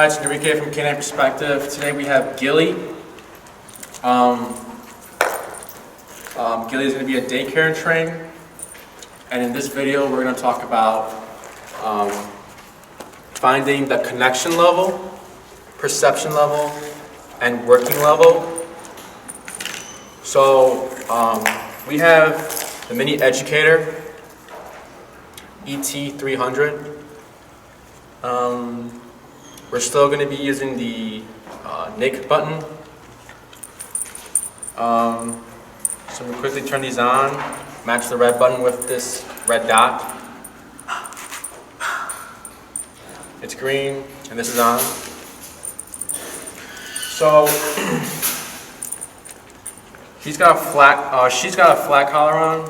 Hi, it's Enrique from Canine Perspective. Today we have Gili. Gili is going to be a daycare and train, and in this video we're going to talk about finding the connection level, perception level, and working level. So we have the mini educator, ET300. We're still going to be using the NIC button. So we quickly turn these on, match the red button with this red dot. It's green, and this is on. So she's got a flat collar on.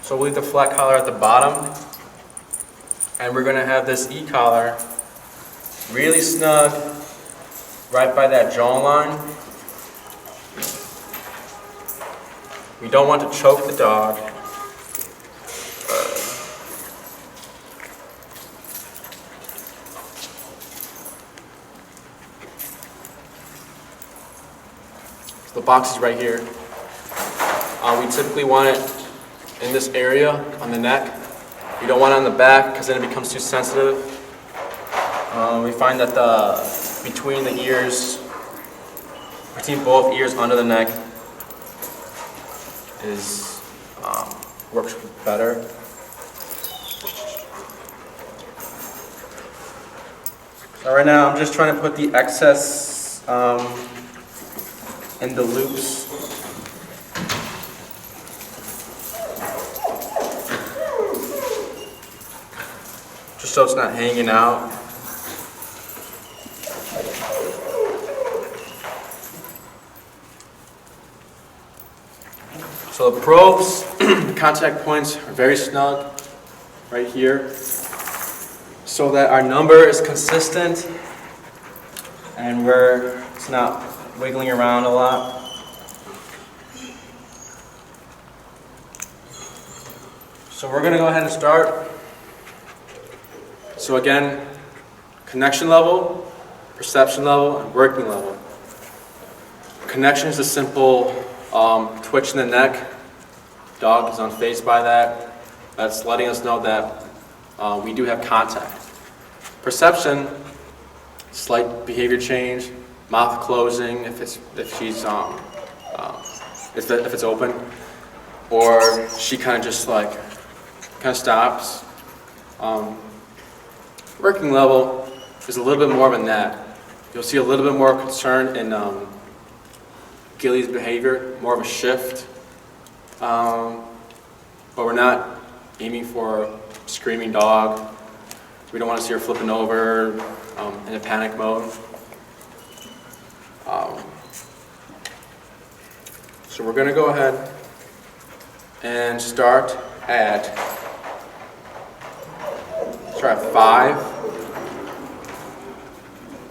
So we'll leave the flat collar at the bottom, and we're going to have this e-collar really snug right by that jawline. We don't want to choke the dog. The box is right here. We typically want it in this area on the neck. We don't want it on the back because then it becomes too sensitive. We find that between the ears, between both ears under the neck, works better. So right now I'm just trying to put the excess in the loops. Just so it's not hanging out. So the probes, the contact points are very snug right here so that our number is consistent and it's not wiggling around a lot. So we're going to go ahead and start. So again, connection level, perception level, and working level. Connection is a simple twitch in the neck. Dog is unfazed by that. That's letting us know that we do have contact. Perception, slight behavior change, mouth closing if it's open, or she kind of stops. Working level is a little bit more than that. You'll see a little bit more concern in Gili's behavior, more of a shift, but we're not aiming for a screaming dog. We don't want to see her flipping over in a panic mode. So we're going to go ahead and start at 5.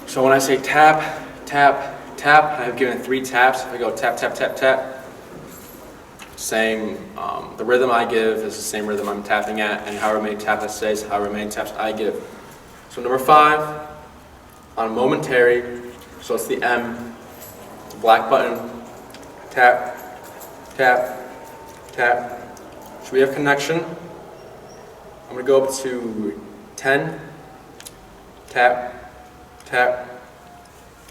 So when I say tap, tap, tap, I've given 3 taps. If I go tap, tap, tap, tap, same, the rhythm I give is the same rhythm I'm tapping at, and however many taps I say is however many taps I give. So number 5, on momentary, so it's the M, the black button, tap, tap, tap. So we have connection. I'm going to go up to 10, tap, tap,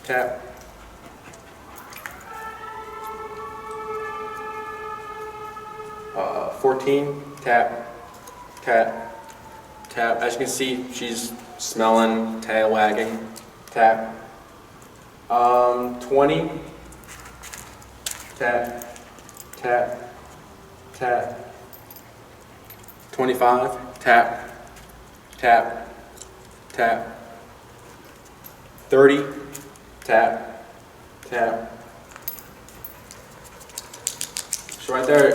tap. 14, tap, tap, tap. As you can see, she's smelling, tail wagging, tap. 20, tap, tap, tap. 25, tap, tap, tap. 30, tap, tap. So right there,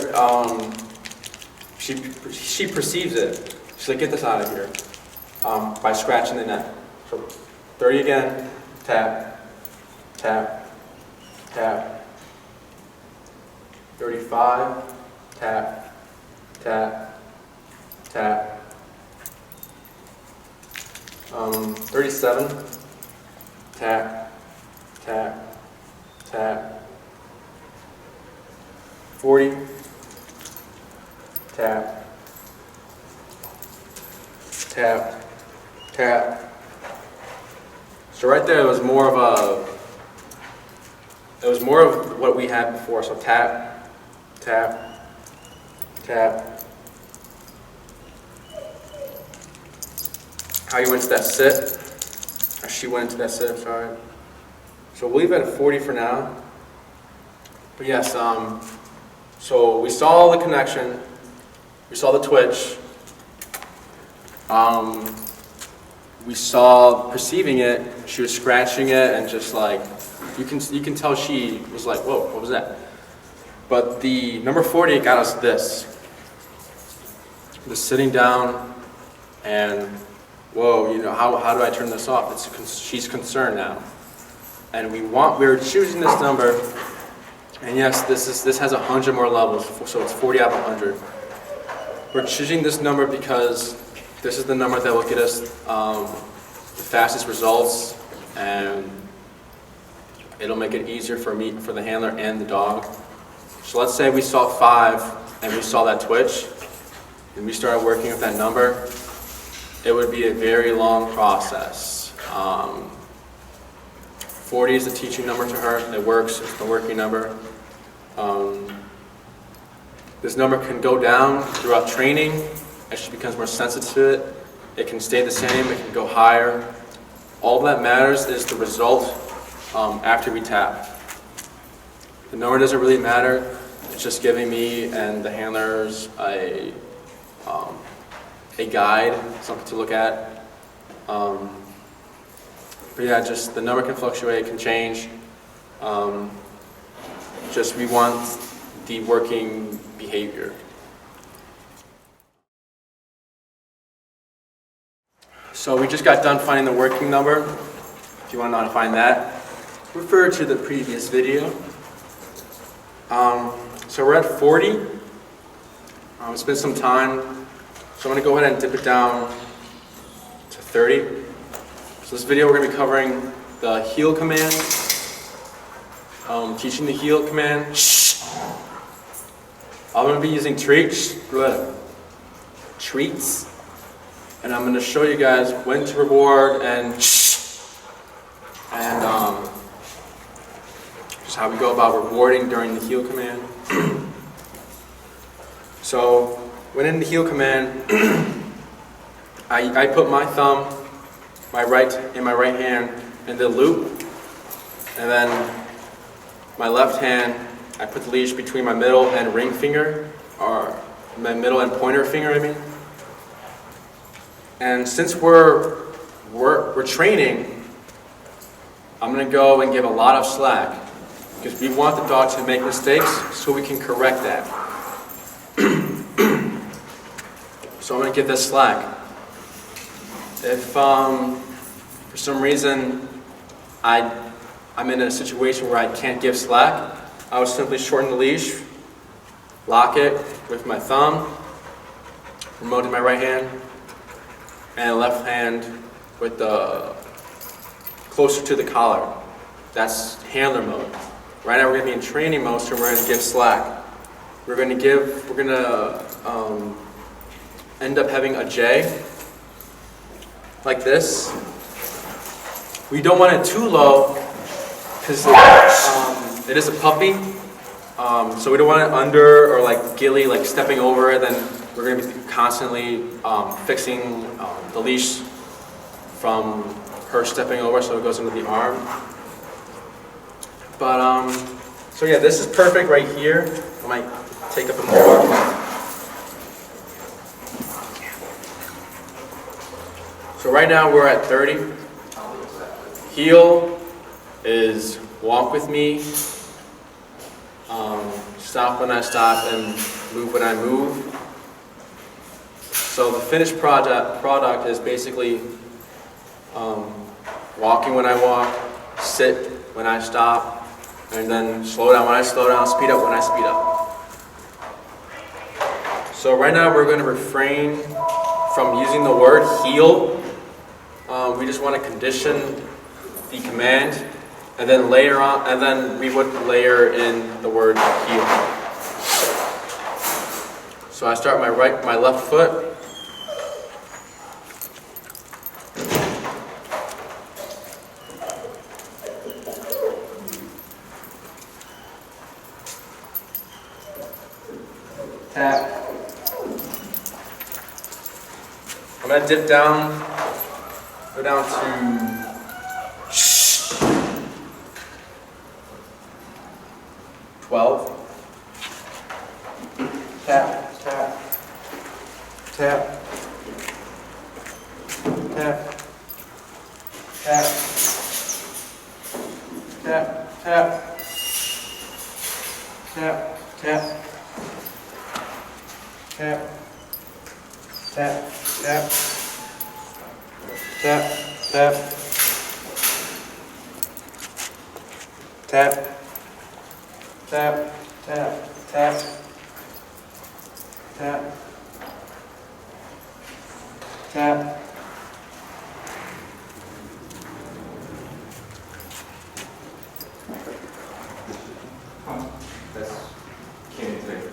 she perceives it. She's like, get this out of here, by scratching the neck. So 30 again, tap, tap, tap. 35, tap, tap, tap. 37, tap, tap, tap. 40, tap, tap, tap. So right there, it was more of what we had before. So tap, tap, tap. How you went to that sit, or she went into that sit, sorry. So we'll leave it at 40 for now. But yes, so we saw the connection, we saw the twitch, we saw perceiving it. She was scratching it and just like, you can tell she was like, whoa, what was that? But the number 40 got us this. The sitting down and, whoa, you know, how do I turn this off? She's concerned now. And we're choosing this number, and yes, this has 100 more levels, so it's 40 out of 100. We're choosing this number because this is the number that will get us the fastest results, and it'll make it easier for the handler and the dog. So let's say we saw 5 and we saw that twitch, and we started working with that number. It would be a very long process. 40 is the teaching number to her. It works. It's the working number. This number can go down throughout training as she becomes more sensitive to it. It can stay the same. It can go higher. All that matters is the result after we tap. The number doesn't really matter. It's just giving me and the handlers a guide, something to look at. But yeah, just the number can fluctuate, can change. Just we want the working behavior. So we just got done finding the working number. If you want to know how to find that, refer to the previous video. So we're at 40. It's been some time. So I'm going to go ahead and dip it down to 30. So this video we're going to be covering the heel command, teaching the heel command. Shh. I'm going to be using treats, and I'm going to show you guys when to reward and shh, and just how we go about rewarding during the heel command. So when in the heel command, I put my thumb, in my right hand in the loop, and then my left hand, I put the leash between my middle and ring finger, or my middle and pointer finger, I mean. And since we're training, I'm gonna go and give a lot of slack, because we want the dog to make mistakes so we can correct that. So I'm gonna give this slack. If for some reason I'm in a situation where I can't give slack, I would simply shorten the leash, lock it with my thumb, remote in my right hand, and left hand with the closer to the collar. That's handler mode. Right now we're going to be in training mode, so we're going to give slack. We're going to end up having a J like this. We don't want it too low because it is a puppy. So we don't want it under or like Gili, like stepping over it. Then we're going to be constantly fixing the leash from her stepping over so it goes into the arm. But so yeah, this is perfect right here. I might take up a more. So right now we're at 30. Heel is walk with me, stop when I stop, and move when I move. So the finished product is basically walking when I walk, sit when I stop, and then slow down when I slow down, speed up when I speed up. So right now we're going to refrain from using the word heel. We just want to condition the command, and then later on, and then we would layer in the word heel. So I start my left foot. Tap. I'm going to dip down, go down to 12. Tap, tap, tap, tap, tap, tap, tap, tap, tap. Tap, tap, tap, tap, tap, tap, tap, tap, tap, tap, tap. That's can't take.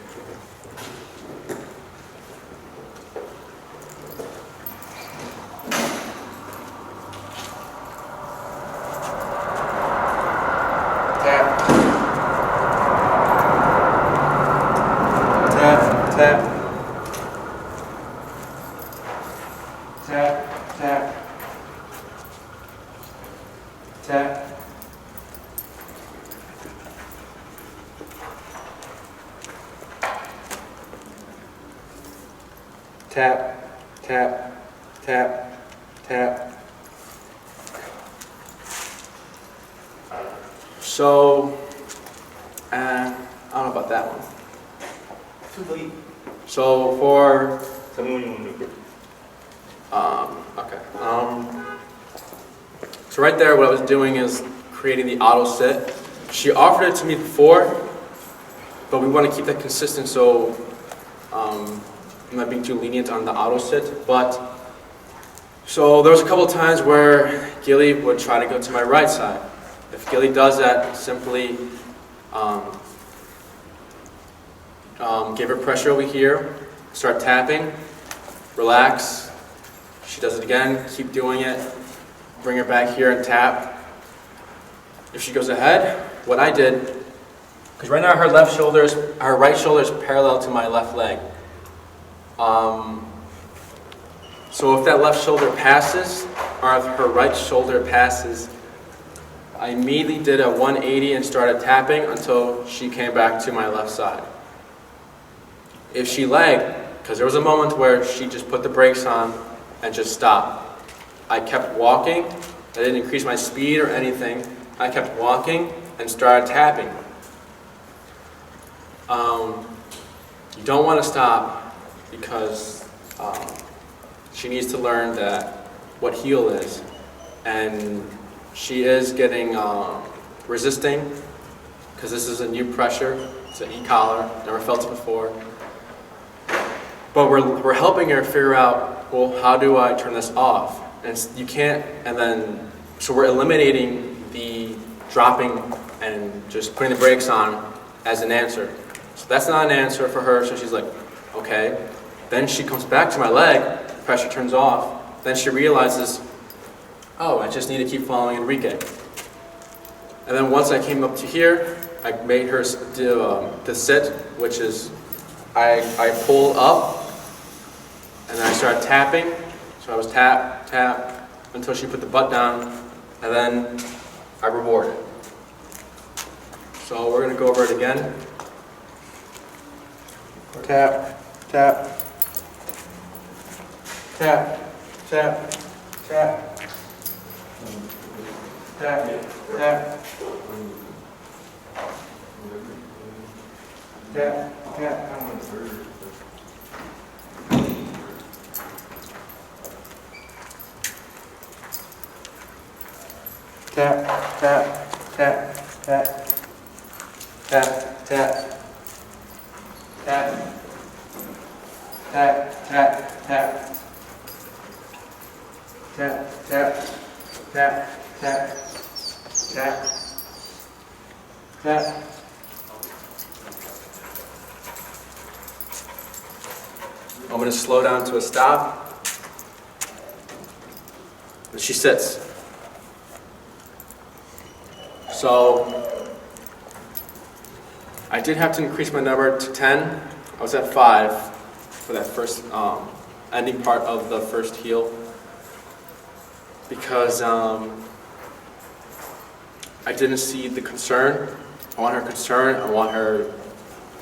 Tap, tap, tap, tap. So, I don't know about that one. Too late. So for, Tell me when you want to do it. okay. So right there, what I was doing is creating the auto sit. She offered it to me before, but we want to keep that consistent, so I'm not being too lenient on the auto sit. But so there was a couple of times where Gili would try to go to my right side. If Gili does that, simply give her pressure over here, start tapping, relax. She does it again, keep doing it, bring her back here and tap. If she goes ahead, what I did, because right now her right shoulder is parallel to my left leg. So if that left shoulder passes, or if her right shoulder passes, I immediately did a 180 and started tapping until she came back to my left side. If she lagged, because there was a moment where she just put the brakes on and just stopped, I kept walking. I didn't increase my speed or anything. I kept walking and started tapping. You don't want to stop because she needs to learn what heel is, and she is getting resisting because this is a new pressure. It's an e-collar, never felt it before. But we're helping her figure out, well, how do I turn this off? And you can't, so we're eliminating the dropping and just putting the brakes on as an answer. So that's not an answer for her, so she's like, okay. Then she comes back to my leg, pressure turns off, then she realizes, oh, I just need to keep following Enrique. And then once I came up to here, I made her do the sit, which is I pull up, and then I started tapping. So I was tap, tap, until she put the butt down, and then I reward it. So we're going to go over it again. Tap, tap, tap, tap, tap, tap, tap, tap, tap. Tap, tap, tap, tap, tap, tap, tap, tap, tap, tap, tap, tap, tap, tap, tap, tap. I'm going to slow down to a stop. And she sits. So I did have to increase my number to 10. I was at 5 for that first ending part of the first heel because I didn't see the concern. I want her concern. I want her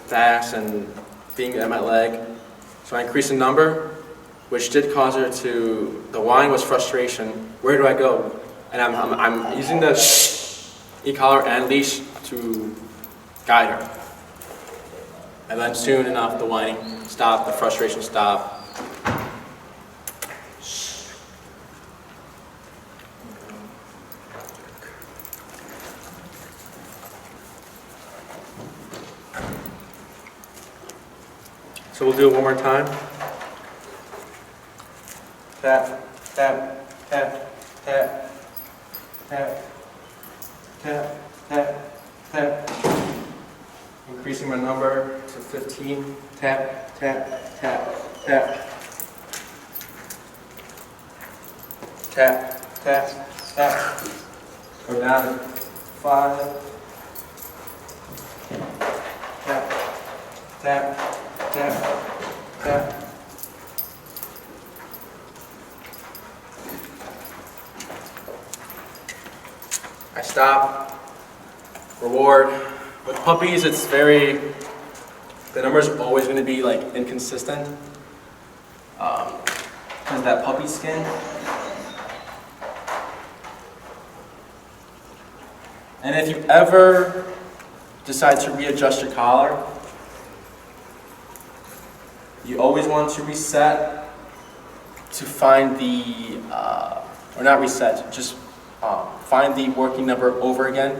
fast and being at my leg. So I increased the number, which did cause her to, the whine was frustration. Where do I go? And I'm using the e-collar and leash to guide her. And then soon enough, the whining stopped, the frustration stopped. So we'll do it one more time. Tap, tap, tap, tap, tap, tap, tap, tap. Increasing my number to 15. Tap, tap, tap, tap. Tap, tap, tap. Go down to 5. Tap, tap, tap, tap. I stop. Reward. With puppies, it's very, the number's always going to be like inconsistent. Because that puppy skin. And if you ever decide to readjust your collar, you always want to reset to find the, or not reset, just find the working number over again.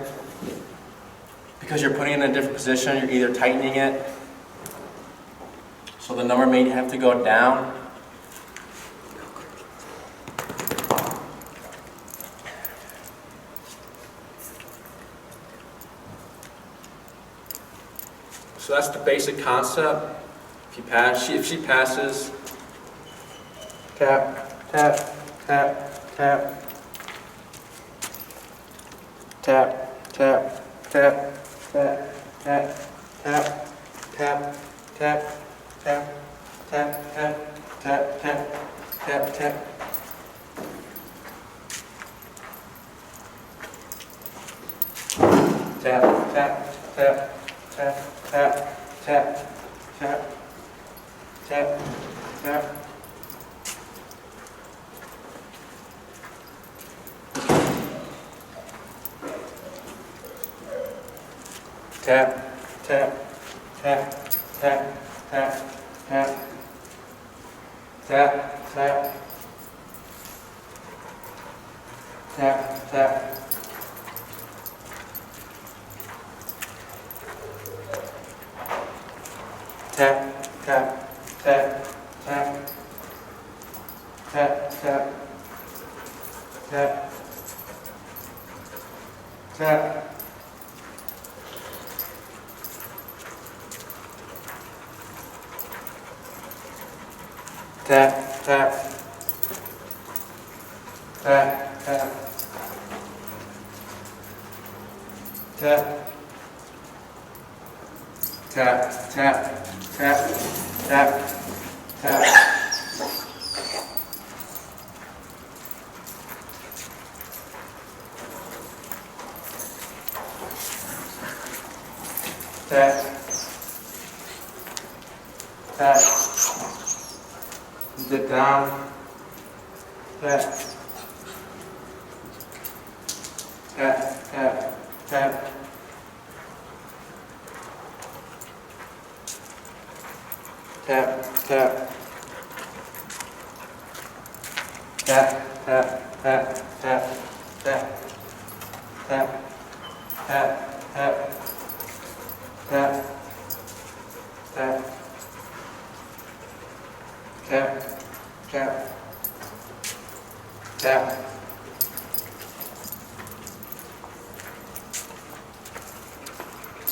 Because you're putting it in a different position, you're either tightening it, so the number may have to go down. So that's the basic concept. If she passes, tap, tap, tap, tap, tap, tap, tap. Tap, tap, tap, tap, tap, tap, tap, tap, tap, tap, tap, tap. Tap, tap, tap, tap, tap, tap, tap, tap, tap. Tap, tap, tap, tap, tap, tap, tap, tap, tap, tap. Tap, tap, tap, tap, tap, tap, tap, tap. Tap, tap, tap, tap, tap, tap, tap, tap, tap, tap. Tap, tap. Dip down, tap, tap, tap, tap, tap, tap, tap, tap, tap, tap, tap, tap, tap, tap, tap, tap. Tap, tap, tap,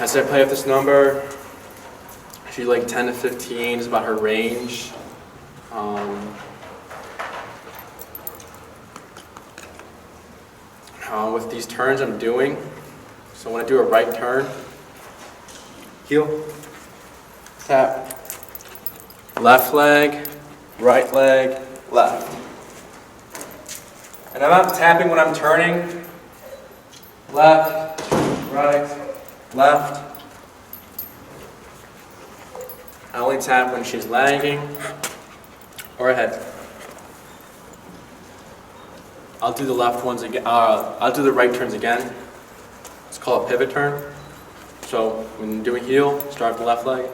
As I play with this number, she's like 10 to 15 is about her range. With these turns I'm doing, so when I do a right turn, heel, tap, left leg, right leg, left. And I'm not tapping when I'm turning, left, right, left. I only tap when she's lagging or ahead. I'll do the left ones again. I'll do the right turns again. It's called a pivot turn. So when you're doing heel, start with the left leg.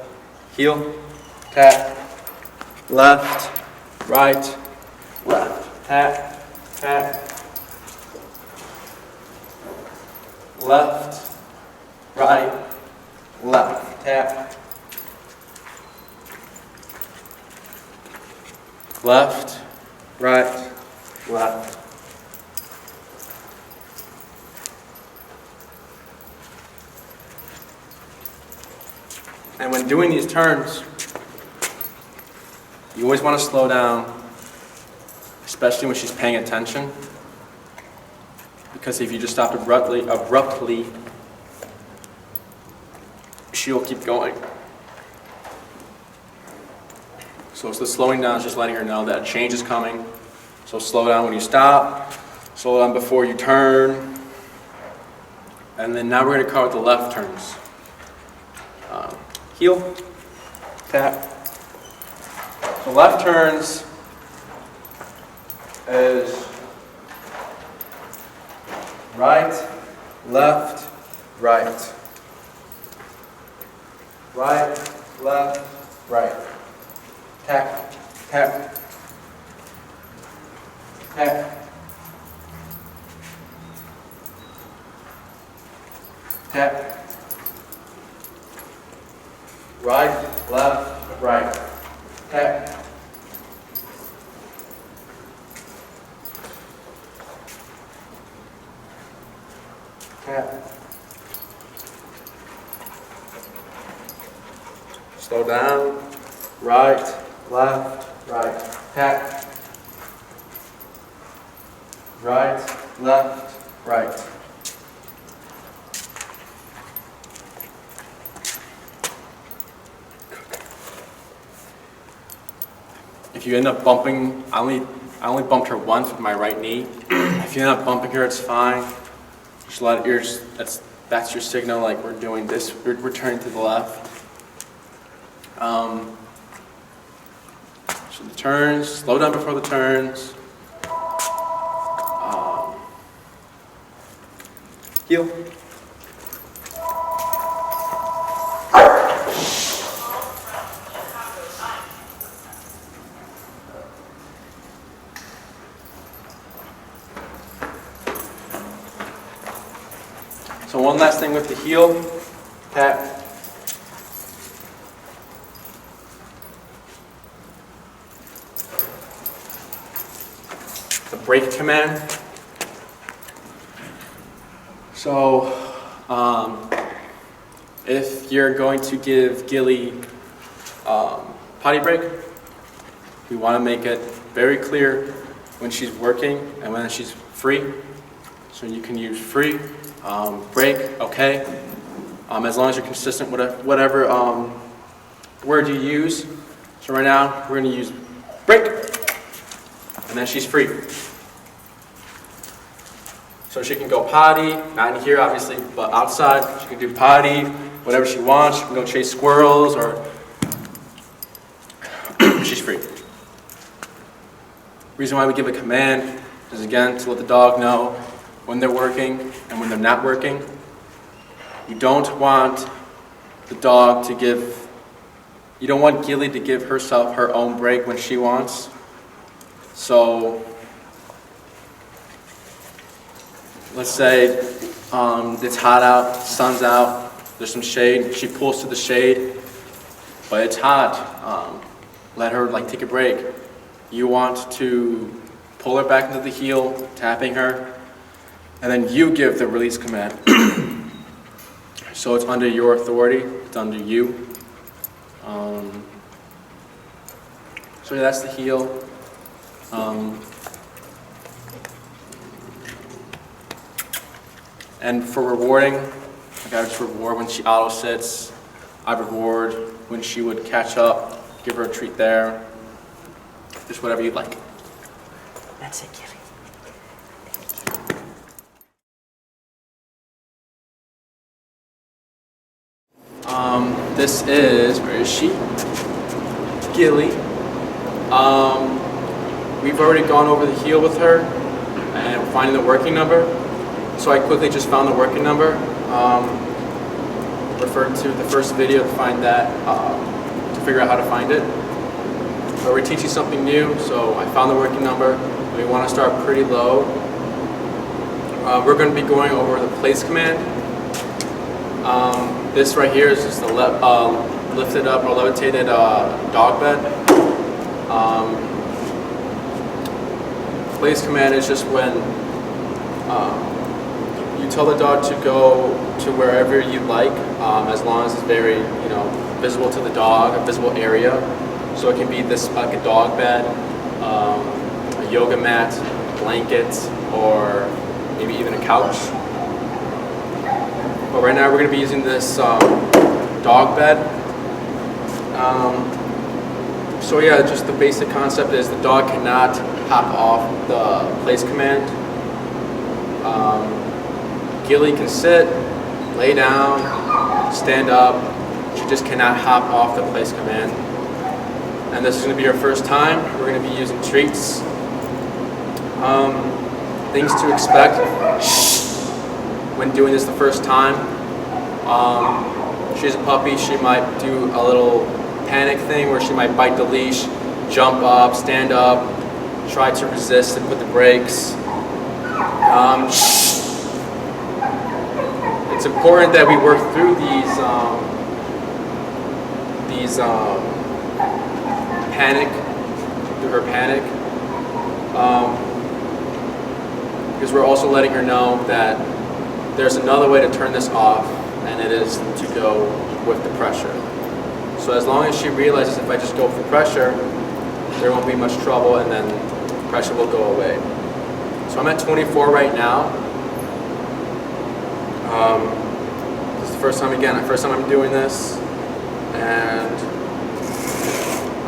Heel, tap, left, right, left, tap, tap, left, right, left, tap, left, right, left. And when doing these turns, you always want to slow down, especially when she's paying attention. Because if you just stop abruptly, she'll keep going. So it's the slowing down is just letting her know that a change is coming. So slow down when you stop, slow down before you turn. And then now we're going to cover the left turns. Heel, tap. The left turns is right, left, right. Right, left, right. Tap, tap, tap, tap. Right, left, right. Tap. Tap. Slow down. Right, left, right. Tap. Right, left, right. If you end up bumping, I only bumped her once with my right knee. If you end up bumping her, it's fine. Just let yours. That's your signal. Like we're doing this. We're turning to the left. So the turns. Slow down before the turns. Heel. So one last thing with the heel, tap. The break command. So if you're going to give Gili potty break, we want to make it very clear when she's working and when she's free. So you can use free. Break, okay, as long as you're consistent with whatever word you use. So right now, we're going to use break, and then she's free. So she can go potty, not in here obviously, but outside. She can do potty, whatever she wants. She can go chase squirrels, or she's free. Reason why we give a command is, again, to let the dog know when they're working and when they're not working. You don't want the dog to give, you don't want Gili to give herself her own break when she wants. So let's say it's hot out, sun's out, there's some shade, she pulls to the shade, but it's hot. Let her take a break. You want to pull her back into the heel, tapping her, and then you give the release command. So it's under your authority, it's under you. So yeah, that's the heel. And for rewarding, I gotta just reward when she auto sits. I reward when she would catch up, give her a treat there. Just whatever you'd like. That's it, Gili. This is, where is she? Gili. We've already gone over the heel with her and finding the working number. So I quickly just found the working number. Referred to the first video to find that, to figure out how to find it. But we're teaching something new, so I found the working number. We want to start pretty low. We're going to be going over the place command. This right here is just a lifted up or levitated dog bed. Place command is just when you tell the dog to go to wherever you like, as long as it's very, visible to the dog, a visible area. So it can be this like a dog bed, a yoga mat, blankets, or maybe even a couch. But right now we're going to be using this dog bed. So yeah, just the basic concept is the dog cannot hop off the place command. Gili can sit, lay down, stand up. She just cannot hop off the place command. And this is going to be our first time. We're going to be using treats. Things to expect when doing this the first time. She's a puppy. She might do a little panic thing where she might bite the leash, jump up, stand up, try to resist and put the brakes. It's important that we work through her panic, because we're also letting her know that there's another way to turn this off, and it is to go with the pressure. So as long as she realizes if I just go for pressure, there won't be much trouble, and then pressure will go away. So I'm at 24 right now. This is the first time I'm doing this, and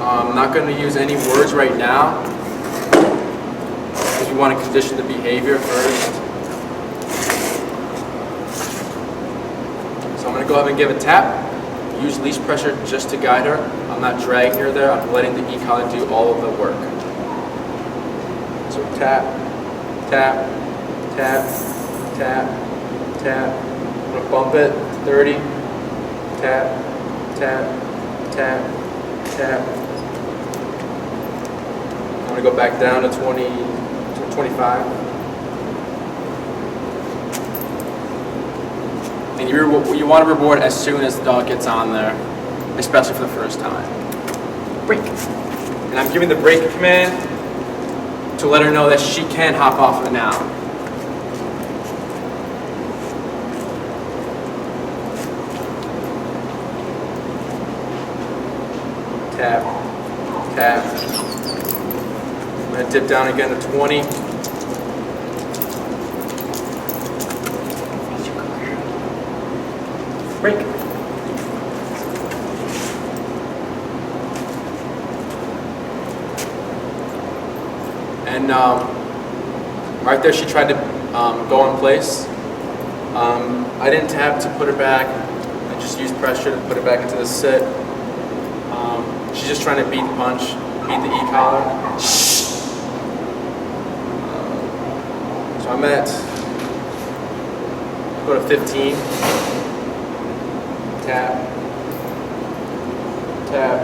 I'm not going to use any words right now because we want to condition the behavior first. So I'm going to go ahead and give a tap. Use leash pressure just to guide her. I'm not dragging her there. I'm letting the e-collar do all of the work. So tap, tap, tap, tap, tap. I'm going to bump it, 30, tap, tap, tap, tap. I'm going to go back down to 20, to 25. And you want to reward as soon as the dog gets on there, especially for the first time. Break. And I'm giving the break command to let her know that she can hop off it now. Tap, tap. I'm going to dip down again to 20. Break. And right there she tried to go in place. I didn't tap to put her back. I just used pressure to put her back into the sit. She's just trying to beat the punch, beat the e-collar. So I'm at, go to 15. Tap, tap.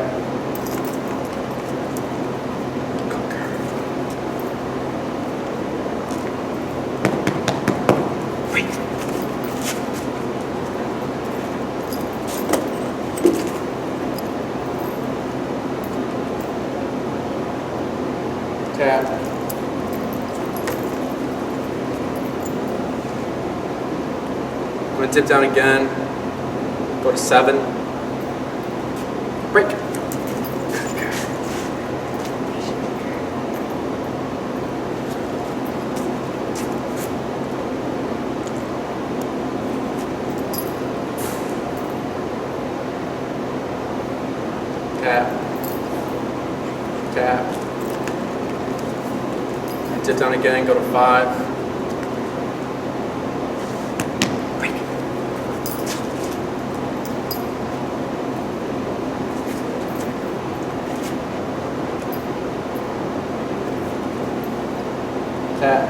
Tap. I'm going to dip down again. Go to 7. Break. Tap. Tap. Dip down again, go to 5. Tap.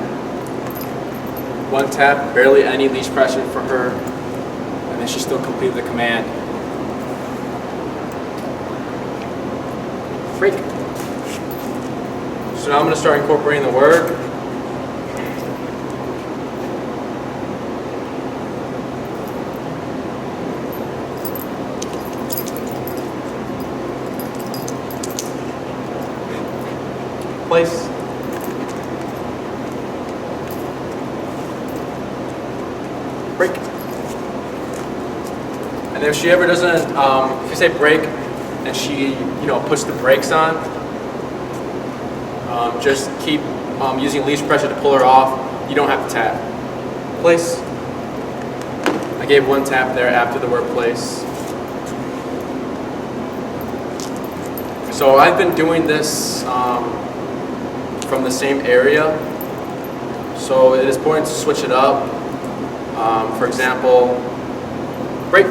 1 tap, barely any leash pressure for her, and then she still completed the command. Break. So now I'm going to start incorporating the word. Place. Break. And if she ever doesn't, if you say break and she, puts the brakes on, just keep using leash pressure to pull her off. You don't have to tap. Place. I gave 1 tap there after the word place. So I've been doing this from the same area. So it is important to switch it up. For example, break.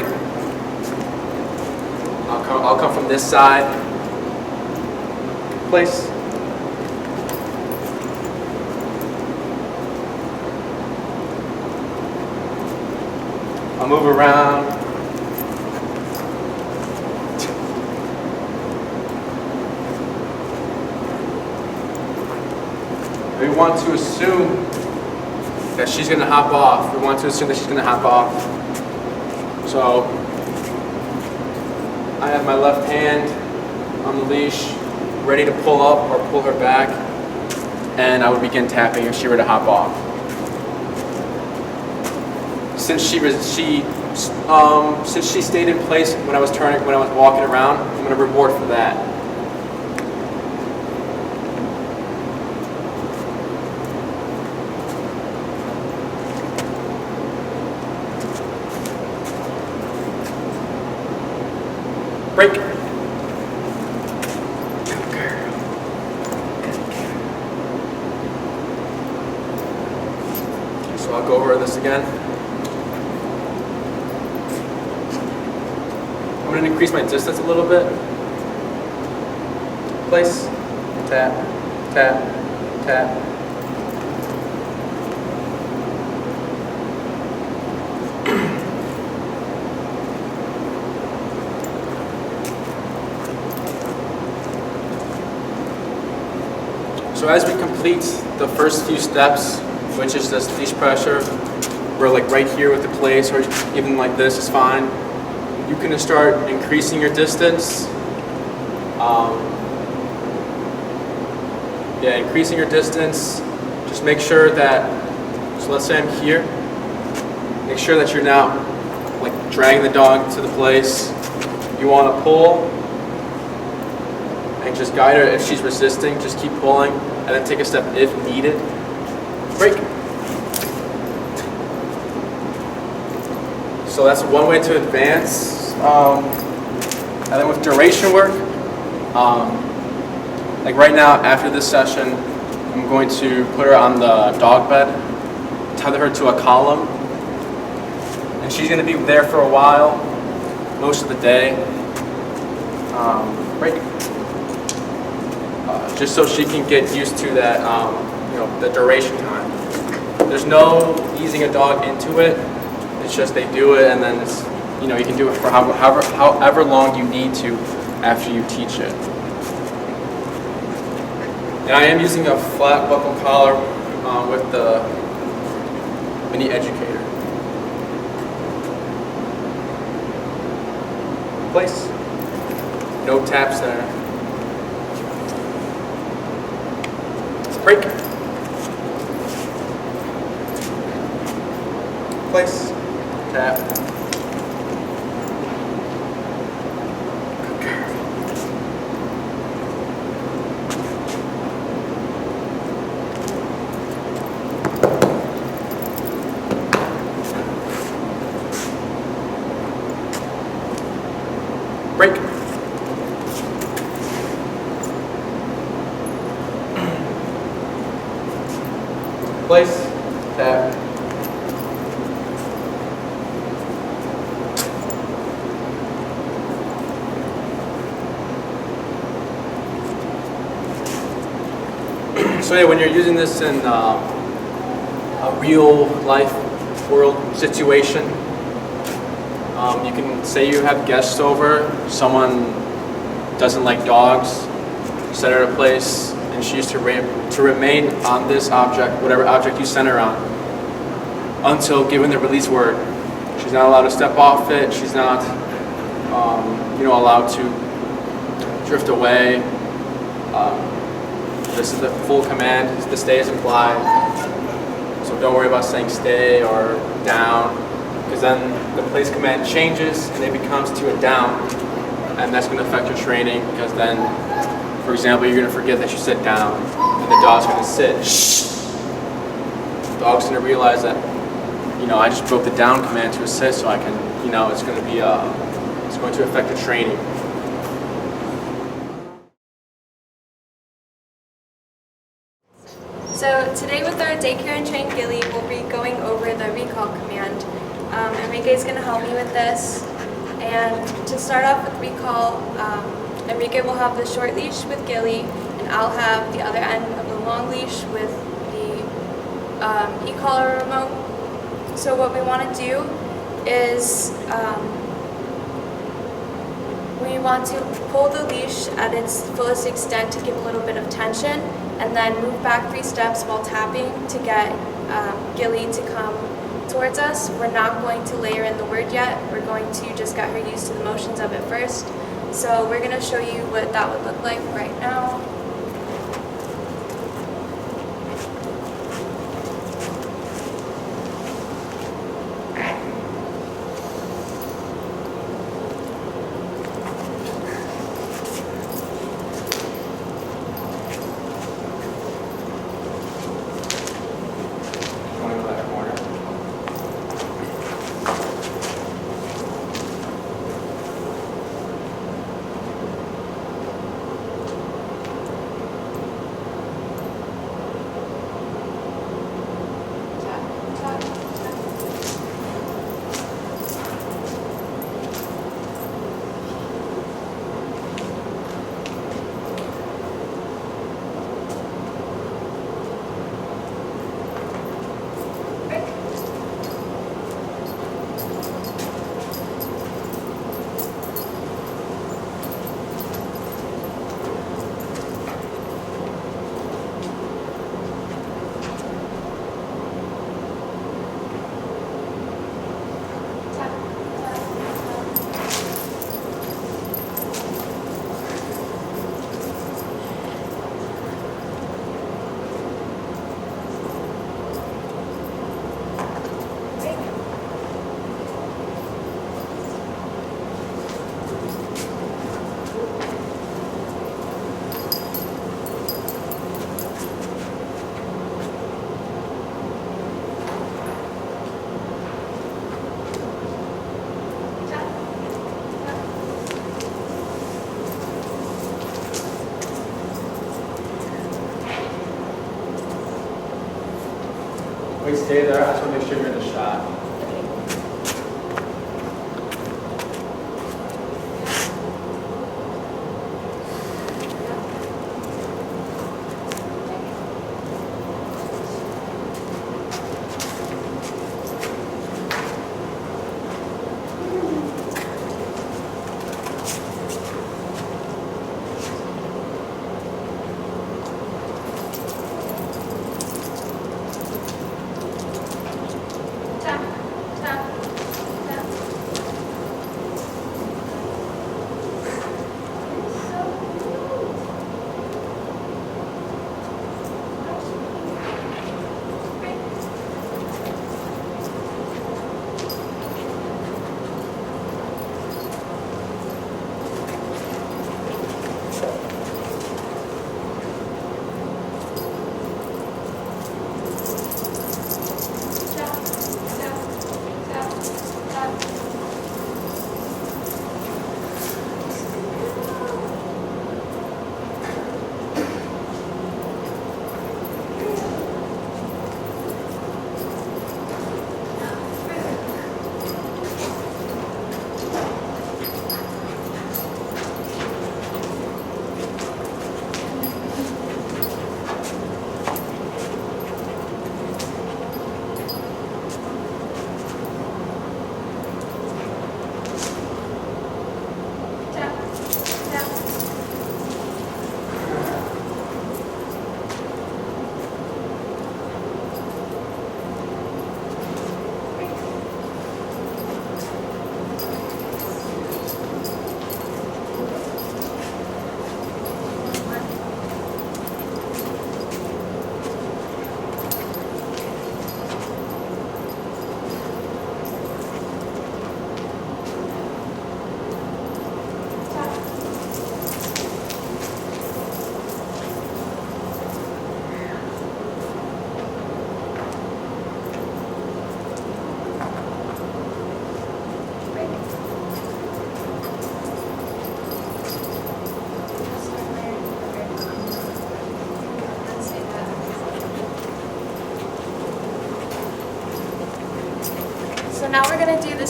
I'll come from this side. Place. I'll move around. We want to assume that she's going to hop off. We want to assume that she's going to hop off. So I have my left hand on the leash, ready to pull up or pull her back, and I would begin tapping if she were to hop off. Since she stayed in place when I was walking around, I'm going to reward for that. Break. So I'll go over this again. I'm going to increase my distance a little bit. Place. Tap. Tap. Tap. So as we complete the first few steps, which is this leash pressure, we're like right here with the place, or even like this is fine. You can start increasing your distance. Increasing your distance. Just make sure that, so let's say I'm here. Make sure that you're now like dragging the dog to the place. You want to pull and just guide her. If she's resisting, just keep pulling and then take a step if needed. Break. So that's one way to advance. And then with duration work, like right now after this session, I'm going to put her on the dog bed, tether her to a column, and she's going to be there for a while, most of the day. Break. Just so she can get used to that, the duration time. There's no easing a dog into it. It's just they do it, and then it's, you can do it for however long you need to after you teach it. And I am using a flat buckle collar with the mini educator. Place. No taps there. Break. Place. Tap. break. Place, tap. So yeah, when you're using this in a real life world situation, you can say you have guests over, someone doesn't like dogs, you set her at a place, and she used to remain on this object, whatever object you sent her on, until given the release word. She's not allowed to step off it, she's not allowed to drift away. This is the full command, the stay is implied. So don't worry about saying stay or down, because then the place command changes and it becomes to a down, and that's going to affect your training, because then, for example, you're going to forget that you said down, and the dog's going to sit. Shh. The dog's going to realize that, I just broke the down command to a sit, so I can, it's going to be, it's going to affect your training. So today with our Daycare and Train Gili, we'll be going over the recall command. Enrique is going to help me with this. And to start off with recall, Enrique will have the short leash with Gili, and I'll have the other end of the long leash with the e-collar remote. So what we want to do is we want to pull the leash at its fullest extent to give a little bit of tension, and then move back 3 steps while tapping to get Gili to come towards us. We're not going to layer in the word yet. We're going to just get her used to the motions of it first. So we're going to show you what that would look like right now. Wait, stay there. I just want to make sure you're in the shot. Tap.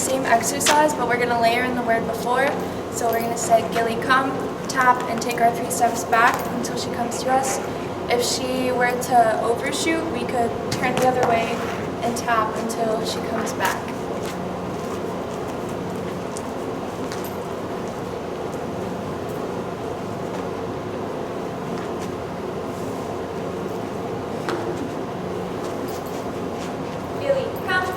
same exercise, but we're going to layer in the word before. So we're going to say, Gili, come, tap, and take our 3 steps back until she comes to us. If she were to overshoot, we could turn the other way and tap until she comes back. Gili, come.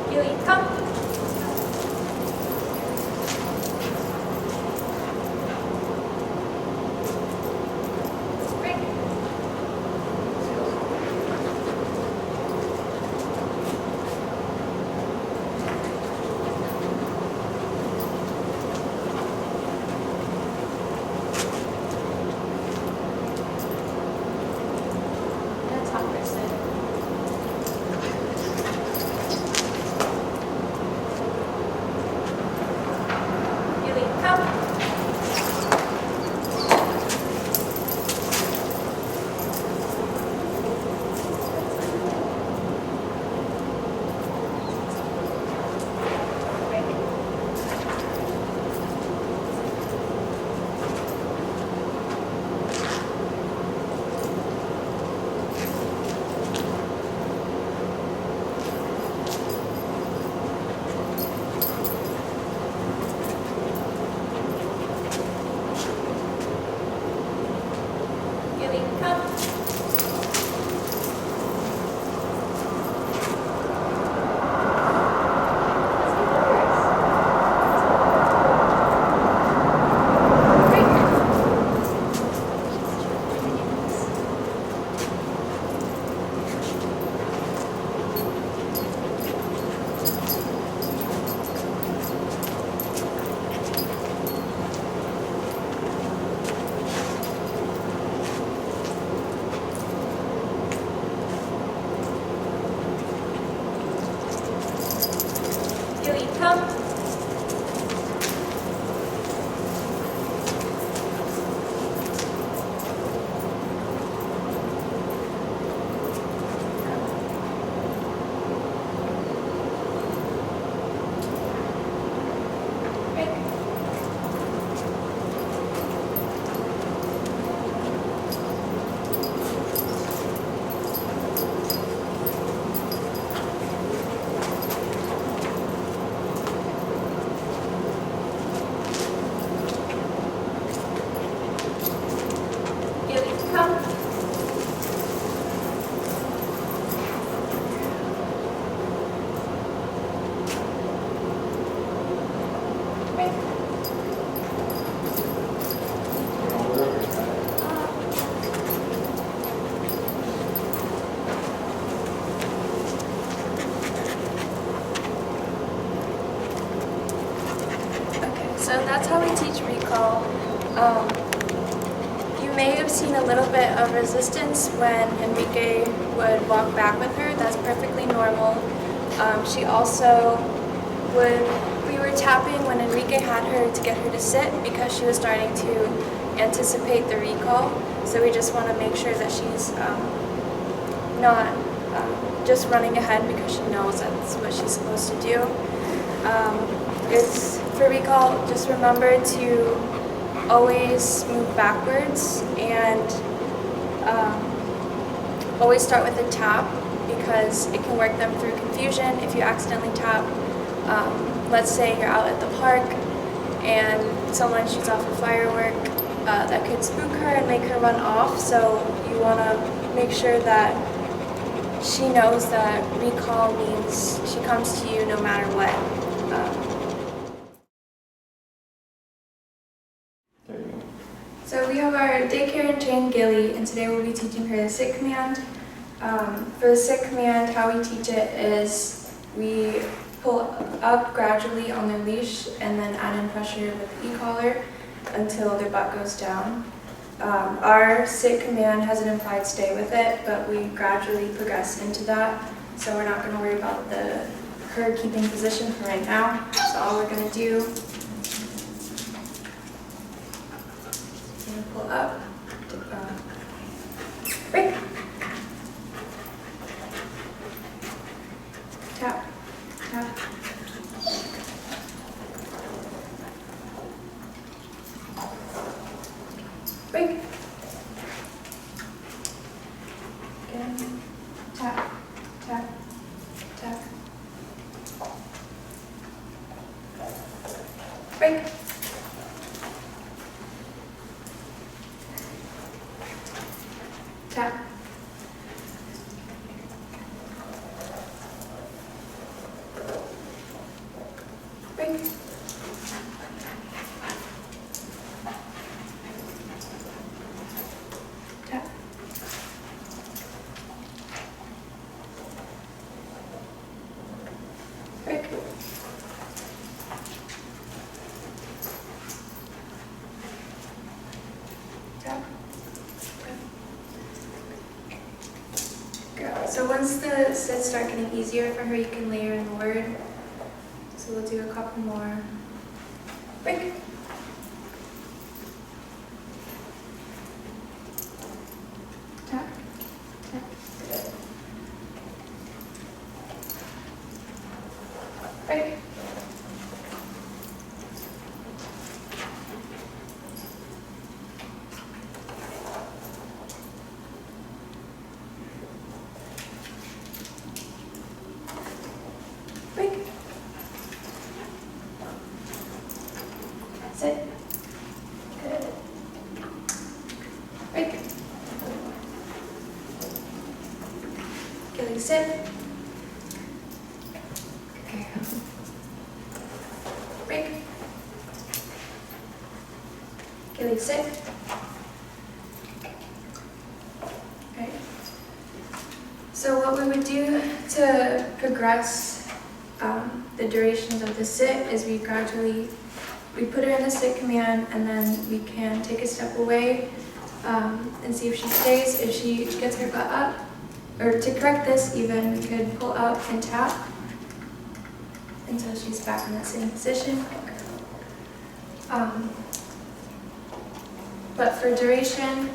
Gili, come. Break. That's opposite. Gili, come. Break. Gili, come. Gili, come. Break. Gili, come. Break. Okay, so that's how we teach recall. You may have seen a little bit of resistance when Enrique would walk back with her. That's perfectly normal. She also we were tapping when Enrique had her to get her to sit because she was starting to anticipate the recall. So we just want to make sure that she's not just running ahead because she knows that's what she's supposed to do. It's for recall, just remember to always move backwards and always start with a tap because it can work them through confusion. If you accidentally tap, let's say you're out at the park and someone shoots off a firework, that could spook her and make her run off. So you want to make sure that she knows that recall means she comes to you no matter what. There you go. Daycare and train Gili, and today we'll be teaching her the sit command. For the sit command, how we teach it is we pull up gradually on their leash and then add in pressure with the e-collar until their butt goes down. Our sit command has an implied stay with it, but we gradually progress into that, so we're not going to worry about her keeping position for right now. So all we're going to do is pull up, break, tap, tap, break, again, tap, tap, tap, break, tap, break, tap, break, tap. Good. So once the sits start getting easier for her, you can layer in the word. So we'll do a couple more. Break. Tap. Tap. Good. Break. Break. Sit. Good. Break. Gili, sit. Okay. Break. Gili, sit. Okay. So what we would do to progress the durations of the sit is we put her in the sit command, and then we can take a step away and see if she stays. If she gets her butt up, or to correct this even, we could pull up and tap until she's back in that same position. But for duration,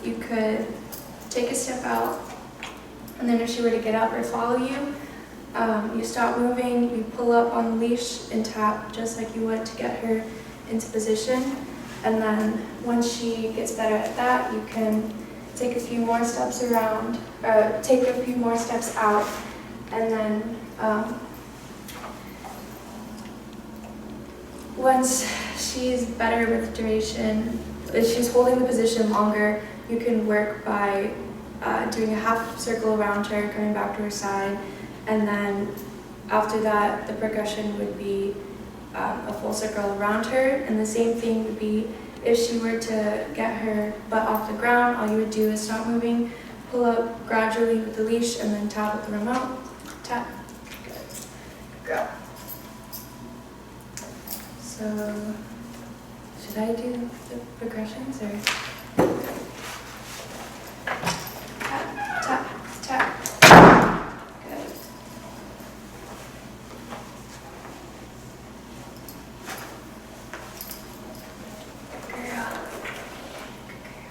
you could take a step out, and then if she were to get up or follow you, you stop moving, you pull up on the leash and tap just like you would to get her into position. And then once she gets better at that, you can take a few more steps around, or take a few more steps out, and then once she's better with duration, if she's holding the position longer, you can work by doing a half circle around her, coming back to her side, and then after that, the progression would be a full circle around her. And the same thing would be if she were to get her butt off the ground, all you would do is stop moving, pull up gradually with the leash, and then tap with the remote. Tap. Good. Go. So, should I do the progressions or? Tap, tap, tap. Good. Good girl. Good girl.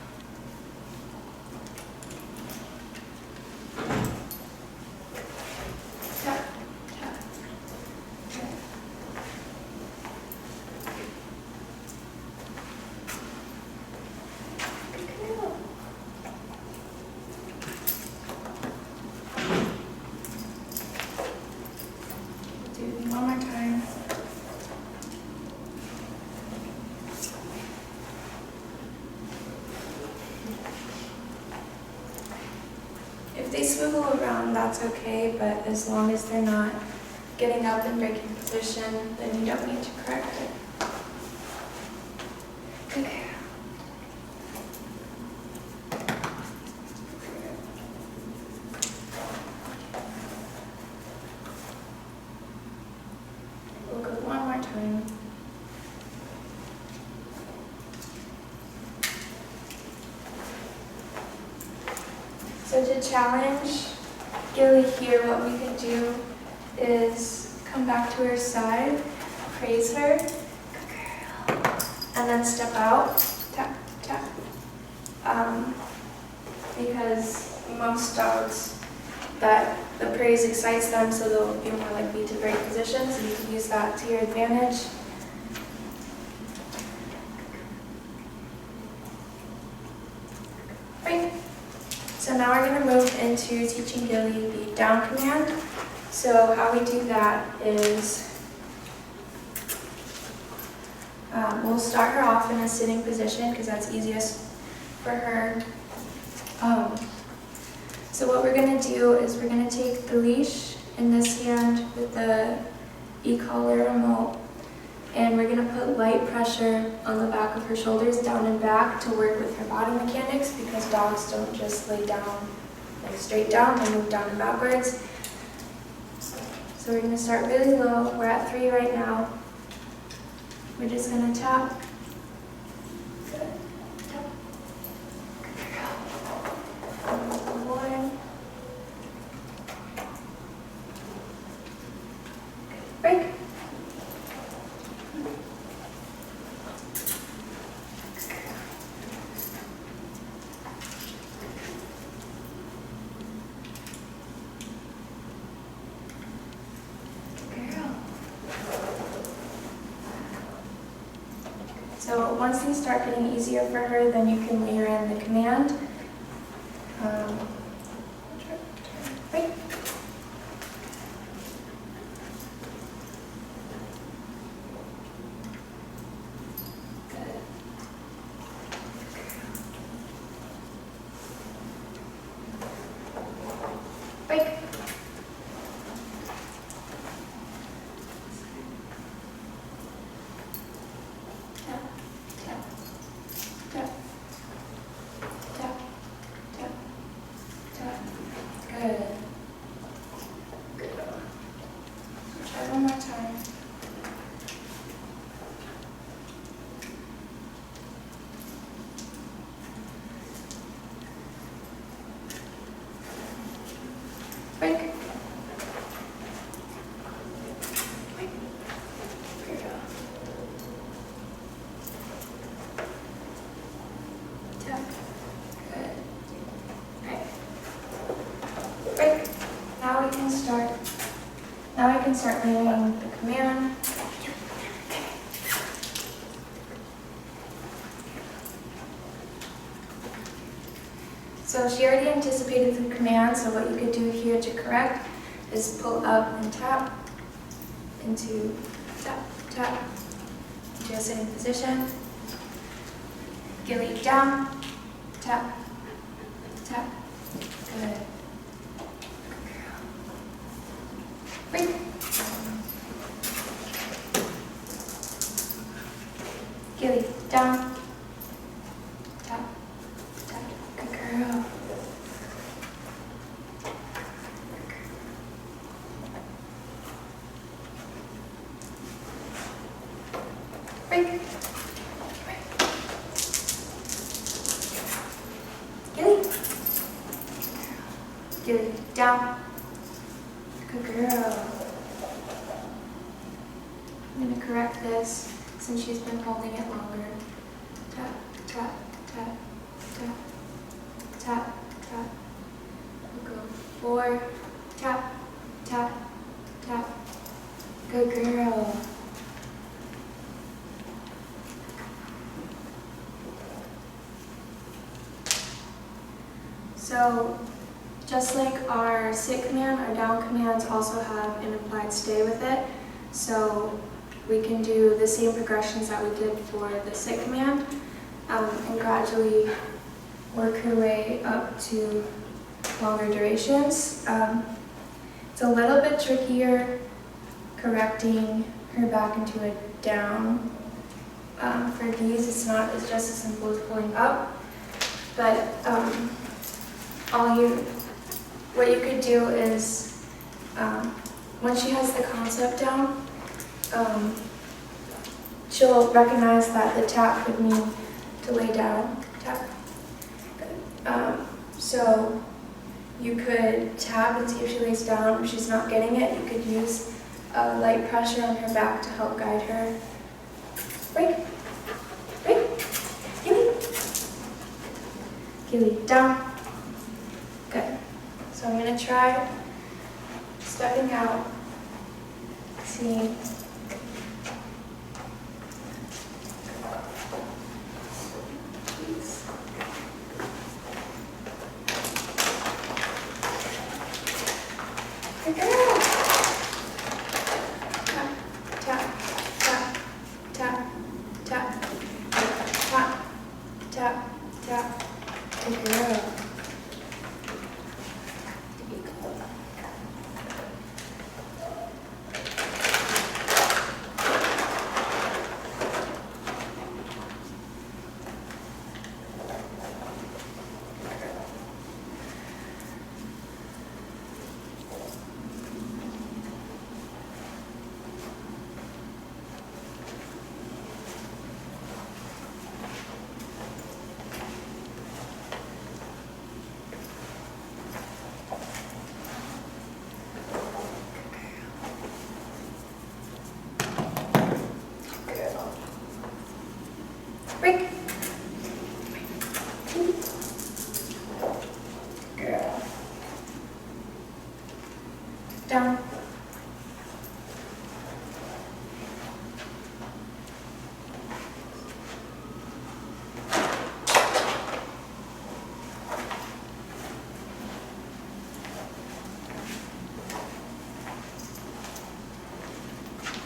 Tap, tap. Good. Good girl. Do it one more time. If they swivel around, that's okay, but as long as they're not getting up and breaking position, then you don't need to correct it. Okay. So to challenge Gili here, what we could do is come back to her side, praise her, and then step out, tap, tap. Because most dogs, that the praise excites them, so they'll be more likely to break positions, and you can use that to your advantage. Right. So now we're going to move into teaching Gili the down command. So how we do that is we'll start her off in a sitting position because that's easiest for her. So what we're going to do is we're going to take the leash in this hand with the e-collar remote, and we're going to put light pressure on the back of her shoulders, down and back, to work with her body mechanics, because dogs don't just lay down like straight down, they move down and backwards. So we're going to start really low. We're at 3 right now. We're just going to tap. Good. Tap. One. Break. So once these start getting easier for her, then you can layer in the command. Right. Good. Break. Break. Break. Good. Tap. Good. Right. Break. Now we can start. Now I can start layering the command. So she already anticipated the command, so what you could do here to correct is pull up and tap into tap, tap, into a sitting position. Gili down, tap, tap, good. Break. Gili down, tap, tap, good girl. Break. Gili. Gili, down. Good girl. I'm going to correct this since she's been holding it longer. Tap, tap, tap, tap, tap, tap. We'll go 4. Tap, tap, tap. Good girl. So, just like our sit command, our down commands also have an implied stay with it. So we can do the same progressions that we did for the sit command and gradually work her way up to longer durations. It's a little bit trickier correcting her back into a down. For these, it's just as simple as pulling up, but what you could do is, when she has the concept down, she'll recognize that the tap would mean to lay down. Tap. So You could tap and see if she lays down. If she's not getting it, you could use a light pressure on her back to help guide her. Break. Break. Gili. Gili, down. Good. So I'm going to try stepping out, seeing. Good girl. Tap, tap, tap, tap, tap, tap, tap, tap. Good girl. Break. Girl. Down.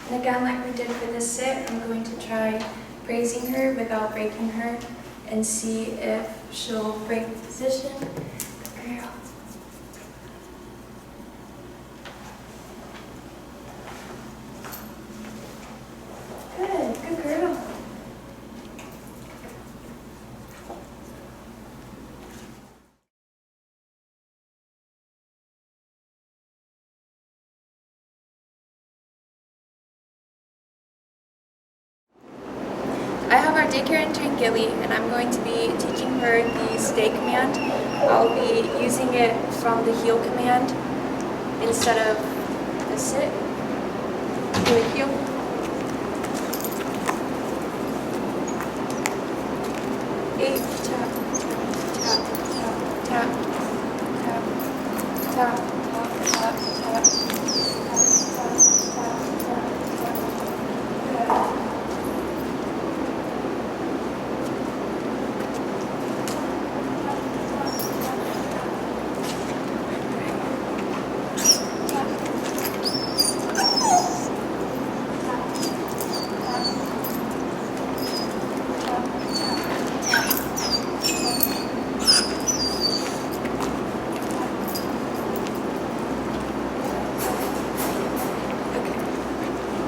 And again, like we did for this sit, I'm going to try praising her without breaking her and see if she'll break position. Good girl. Good girl. I have our daycare intern Gili, and I'm going to be teaching her the stay command. I'll be using it from the heel command instead of the sit. Do a heel. Eight, tap, tap, tap, tap, tap, tap, tap, tap, tap, tap, tap, tap.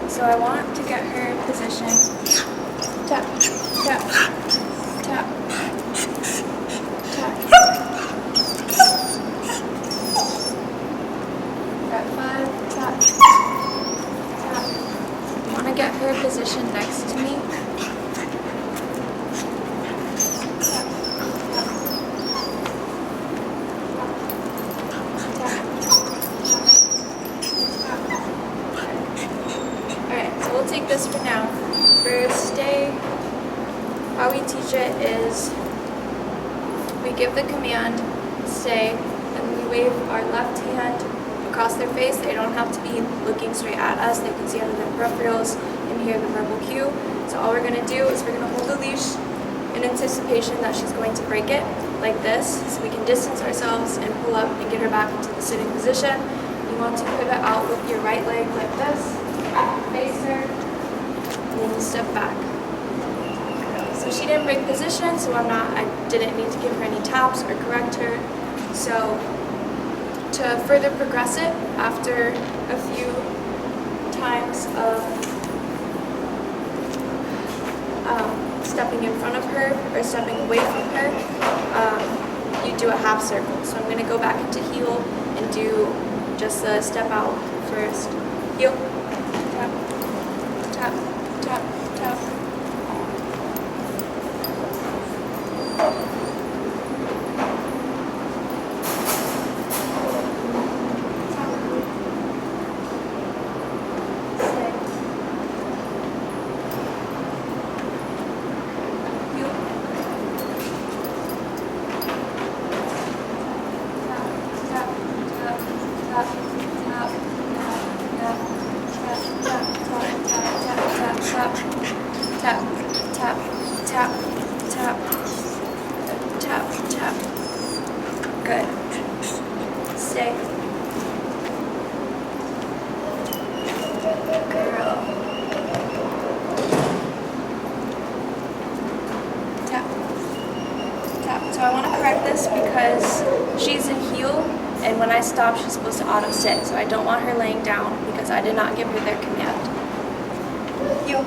So I want to get her position. Tap, tap, tap, tap. At 5, tap, tap. I want to get her position next to me. Take this for now. For stay, how we teach it is we give the command stay and we wave our left hand across their face. They don't have to be looking straight at us. They can see out of their peripherals and hear the verbal cue. So all we're going to do is we're going to hold the leash in anticipation that she's going to break it like this, so we can distance ourselves and pull up and get her back into the sitting position. You want to pivot out with your right leg like this, face her, and then you step back. So she didn't break position, so I didn't need to give her any taps or correct her. So to further progress it, after a few times of stepping in front of her or stepping away from her, you do a half circle. So I'm going to go back into heel and do just a step out first. Heel, tap, tap, tap, tap. Good. Stay. Girl. Tap. Tap. So I want to correct this because she's in heel, and when I stop, she's supposed to auto sit. So I don't want her laying down because I did not give her their command. Heel.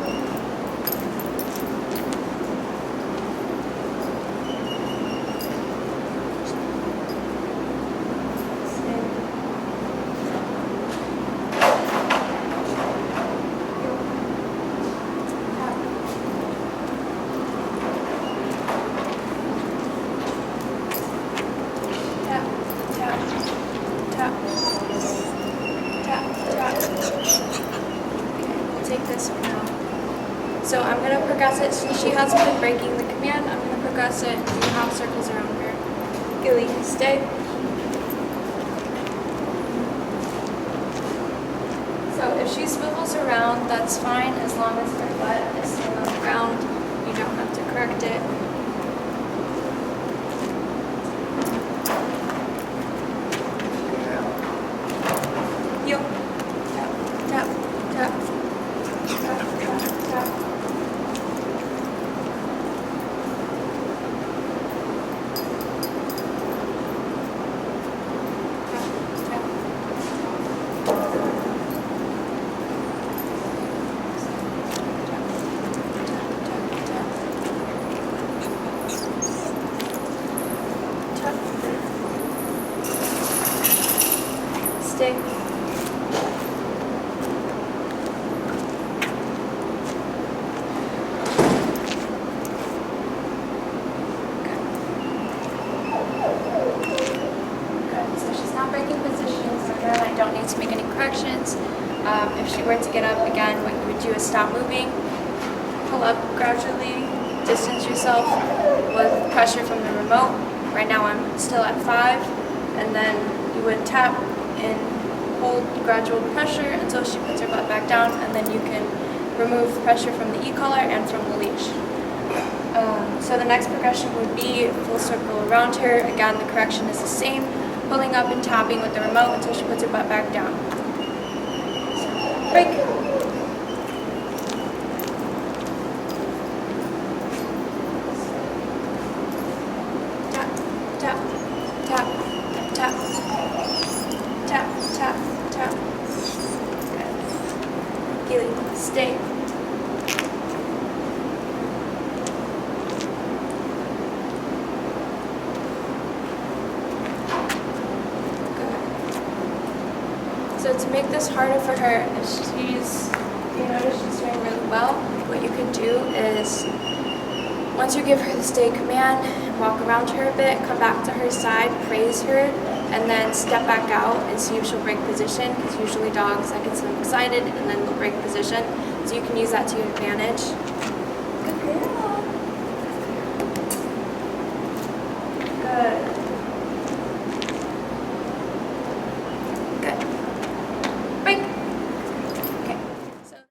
So I'm going to progress it. Since she hasn't been breaking the command, I'm going to progress it and do half circles around her. Gili, stay. So if she swivels around, that's fine as long as her butt is still on the ground. You don't have to correct it. Heel. Tap, tap, tap. Tap, tap, tap. Stay. I don't need to make any corrections. If she were to get up again, what you would do is stop moving, pull up gradually, distance yourself with pressure from the remote. Right now I'm still at 5, and then you would tap and hold gradual pressure until she puts her butt back down, and then you can remove pressure from the e-collar and from the leash. So the next progression would be full circle around her. Again, the correction is the same. Pulling up and tapping with the remote until she puts her butt back down. Break. Tap, tap, tap, tap, tap, tap, tap. Good. Gili, stay. So to make this harder for her, if you notice she's doing really well, what you can do is, once you give her the stay command, walk around her a bit, come back to her side, praise her, and then step back out and see if she'll break position, because usually dogs, that gets them excited, and then they'll break position. So you can use that to your advantage.